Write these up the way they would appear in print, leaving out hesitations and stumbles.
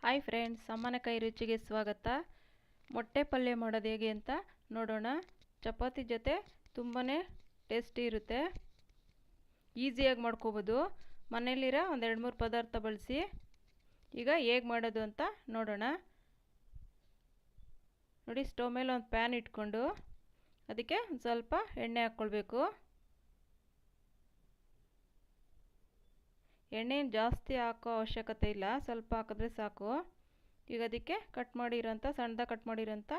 Hi friends, ಅಮ್ಮನ ಕೈ ರುಚಿಗೆ ಸ್ವಾಗತ. ಮೊಟ್ಟೆ ಪಲ್ಯ ಮಾಡೋದು ಹೇಗೆ ಅಂತ ನೋಡೋಣ. ಚಪಾತಿ ಜೊತೆ ತುಂಬಾ ಟೇಸ್ಟಿ ಇರುತ್ತೆ. ಈಸಿಯಾಗಿ ಮಾಡ್ಕೋಬೋದು. ಮನೇಲಿರೋ ಒಂದು 2-3 ಪದಾರ್ಥ ಬಳಸಿ ಈಗ ಹೇಗೆ ಮಾಡೋದು ಅಂತ ನೋಡೋಣ. ನೋಡಿ, ಸ್ಟವ್ ಮೇಲೆ ಒಂದು ಪ್ಯಾನ್ ಇಟ್ಕೊಂಡು ಅದಕ್ಕೆ ಒಂದು ಸ್ವಲ್ಪ ಎಣ್ಣೆ ಹಾಕ್ಕೊಳ್ಬೇಕು. ಎಣ್ಣೆ ಜಾಸ್ತಿ ಹಾಕೋ ಅವಶ್ಯಕತೆ ಇಲ್ಲ, ಸ್ವಲ್ಪ ಹಾಕಿದ್ರೆ ಸಾಕು. ಈಗ ಅದಕ್ಕೆ ಸಣ್ಣದಾಗಿ ಕಟ್ ಮಾಡಿರೋಂಥ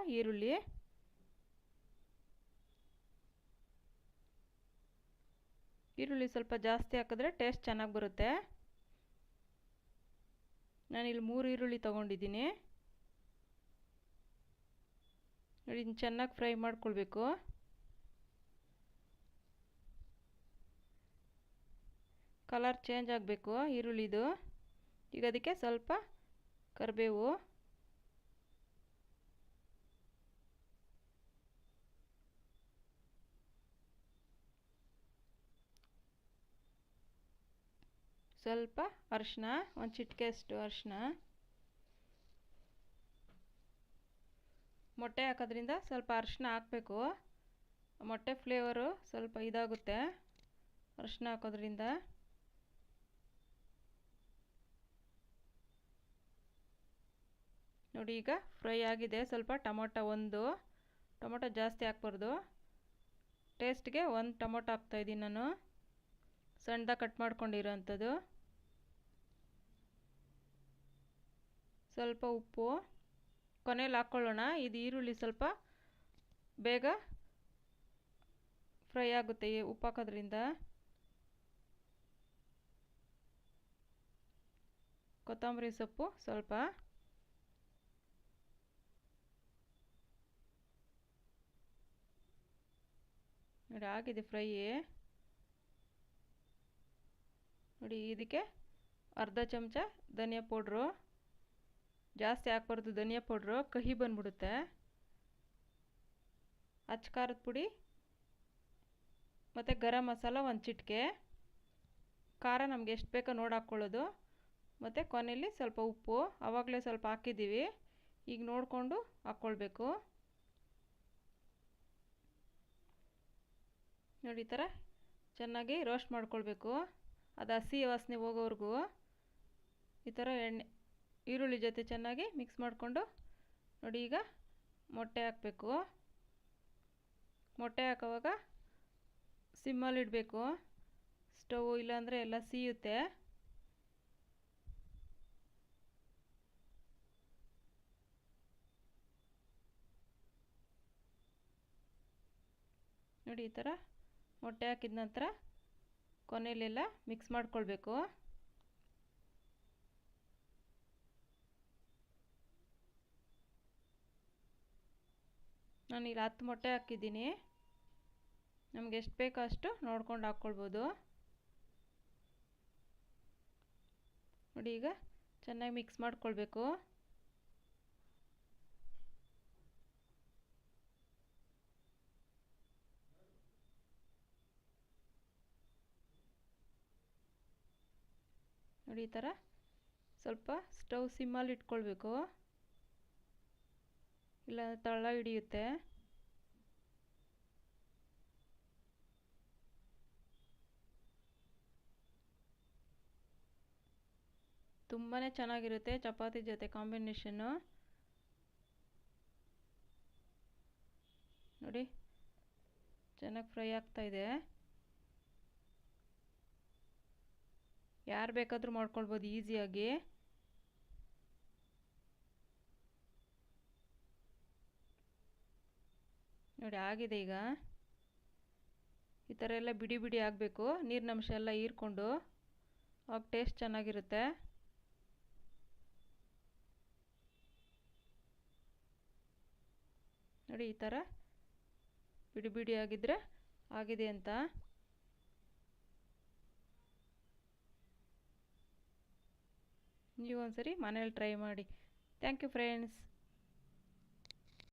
ಈರುಳ್ಳಿ ಸ್ವಲ್ಪ ಜಾಸ್ತಿ ಹಾಕಿದ್ರೆ ಟೇಸ್ಟ್ ಚೆನ್ನಾಗಿ ಬರುತ್ತೆ. ನಾನಿಲ್ಲಿ 3 ಈರುಳ್ಳಿ ತೊಗೊಂಡಿದ್ದೀನಿ. ನೋಡಿ, ಇದನ್ನು ಚೆನ್ನಾಗಿ ಫ್ರೈ ಮಾಡ್ಕೊಳ್ಬೇಕು. ಕಲರ್ ಚೇಂಜ್ ಆಗಬೇಕು ಈರುಳ್ಳಿದು. ಈಗ ಅದಕ್ಕೆ ಸ್ವಲ್ಪ ಕರಿಬೇವು, ಸ್ವಲ್ಪ ಅರಿಶಿನ, ಒಂದು ಚಿಟಿಕೆಯಷ್ಟು ಅರಿಶಿನ. ಮೊಟ್ಟೆ ಹಾಕೋದ್ರಿಂದ ಸ್ವಲ್ಪ ಅರಿಶಿನ ಹಾಕಬೇಕು. ಮೊಟ್ಟೆ ಫ್ಲೇವರು ಸ್ವಲ್ಪ ಇದಾಗುತ್ತೆ ಅರಿಶಿನ ಹಾಕೋದ್ರಿಂದ. ನೋಡಿ, ಈಗ ಫ್ರೈ ಆಗಿದೆ. ಸ್ವಲ್ಪ ಒಂದು ಟೊಮೊಟೊ ಜಾಸ್ತಿ ಹಾಕ್ಬಾರ್ದು. ಟೇಸ್ಟ್ಗೆ 1 ಟೊಮೊಟೊ ಹಾಕ್ತಾಯಿದ್ದೀನಿ ನಾನು, ಸಣ್ಣದಾಗಿ ಕಟ್ ಮಾಡ್ಕೊಂಡಿರೋ ಅಂಥದ್ದು. ಸ್ವಲ್ಪ ಉಪ್ಪು ಕೊನೆಯಲ್ಲಿ ಹಾಕ್ಕೊಳ್ಳೋಣ. ಇದು ಈರುಳ್ಳಿ ಸ್ವಲ್ಪ ಬೇಗ ಫ್ರೈ ಆಗುತ್ತೆ ಉಪ್ಪು ಹಾಕೋದ್ರಿಂದ. ಕೊತ್ತಂಬರಿ ಸೊಪ್ಪು ಸ್ವಲ್ಪ. ನೋಡಿ, ಆಗಿದೆ ಫ್ರೈ. ನೋಡಿ, ಇದಕ್ಕೆ ಅರ್ಧ ಚಮಚ ಧನಿಯಾ ಪೌಡ್ರು. ಜಾಸ್ತಿ ಹಾಕ್ಬಾರ್ದು ಧನಿಯಾ ಪೌಡ್ರು, ಕಹಿ ಬಂದ್ಬಿಡುತ್ತೆ. ಅಚ್ಚ ಖಾರದ ಪುಡಿ ಮತ್ತು ಗರಂ ಮಸಾಲ 1 ಚಿಟಿಕೆ. ಖಾರ ನಮಗೆ ಎಷ್ಟು ಬೇಕೋ ನೋಡಿ ಹಾಕ್ಕೊಳ್ಳೋದು. ಮತ್ತು ಕೊನೆಯಲ್ಲಿ ಸ್ವಲ್ಪ ಉಪ್ಪು, ಆವಾಗಲೇ ಸ್ವಲ್ಪ ಹಾಕಿದ್ದೀವಿ, ಈಗ ನೋಡಿಕೊಂಡು ಹಾಕ್ಕೊಳ್ಬೇಕು. ನೋಡಿ, ಈ ಥರ ಚೆನ್ನಾಗಿ ರೋಸ್ಟ್ ಮಾಡ್ಕೊಳ್ಬೇಕು. ಅದು ಹಸಿ ವಾಸನೆ ಹೋಗೋವರೆಗೂ ಈ ಥರ ಈರುಳ್ಳಿ ಜೊತೆ ಚೆನ್ನಾಗಿ ಮಿಕ್ಸ್ ಮಾಡಿಕೊಂಡು. ನೋಡಿ, ಈಗ ಮೊಟ್ಟೆ ಹಾಕಬೇಕು. ಮೊಟ್ಟೆ ಹಾಕೋವಾಗ ಸಿಮ್ಮಲ್ಲಿ ಇಡಬೇಕು ಸ್ಟವ್, ಇಲ್ಲಾಂದರೆ ಎಲ್ಲ ಸೀಯುತ್ತೆ. ನೋಡಿ, ಈ ಥರ ಮೊಟ್ಟೆ ಹಾಕಿದ ನಂತರ ಕೊನೆಯಲ್ಲೆಲ್ಲ ಮಿಕ್ಸ್ ಮಾಡ್ಕೊಳ್ಬೇಕು. ನಾನಿಲ್ಲಿ 10 ಮೊಟ್ಟೆ ಹಾಕಿದ್ದೀನಿ. ನಮಗೆ ಎಷ್ಟು ಬೇಕೋ ಅಷ್ಟು ನೋಡ್ಕೊಂಡು ಹಾಕ್ಕೊಳ್ಬೋದು. ನೋಡಿ, ಈಗ ಚೆನ್ನಾಗಿ ಮಿಕ್ಸ್ ಮಾಡ್ಕೊಳ್ಬೇಕು. ನೋಡಿ, ಈ ಥರ ಸ್ವಲ್ಪ ಸ್ಟವ್ ಸಿಮ್ಮಲ್ಲಿ ಇಟ್ಕೊಳ್ಬೇಕು, ಇಲ್ಲ ತಳ ಹಿಡಿಯುತ್ತೆ. ತುಂಬಾ ಚೆನ್ನಾಗಿರುತ್ತೆ ಚಪಾತಿ ಜೊತೆ ಕಾಂಬಿನೇಷನ್ನು. ನೋಡಿ, ಚೆನ್ನಾಗಿ ಫ್ರೈ ಆಗ್ತಾಯಿದೆ. ಯಾರು ಬೇಕಾದರೂ ಮಾಡ್ಕೊಳ್ಬೋದು ಈಸಿಯಾಗಿ. ನೋಡಿ, ಆಗಿದೆ. ಈಗ ಈ ಥರ ಎಲ್ಲ ಬಿಡಿ ಬಿಡಿ ಆಗಬೇಕು, ನೀರಿನಂಶ ಎಲ್ಲ ಹೀರ್ಕೊಂಡು, ಆವಾಗ ಟೇಸ್ಟ್ ಚೆನ್ನಾಗಿರುತ್ತೆ. ನೋಡಿ, ಈ ಥರ ಬಿಡಿ ಬಿಡಿ ಆಗಿದ್ದರೆ ಆಗಿದೆ ಅಂತ. ನೀವು ಒಂದ್ಸರಿ ಮನೇಲಿ ಟ್ರೈ ಮಾಡಿ. Thank you friends.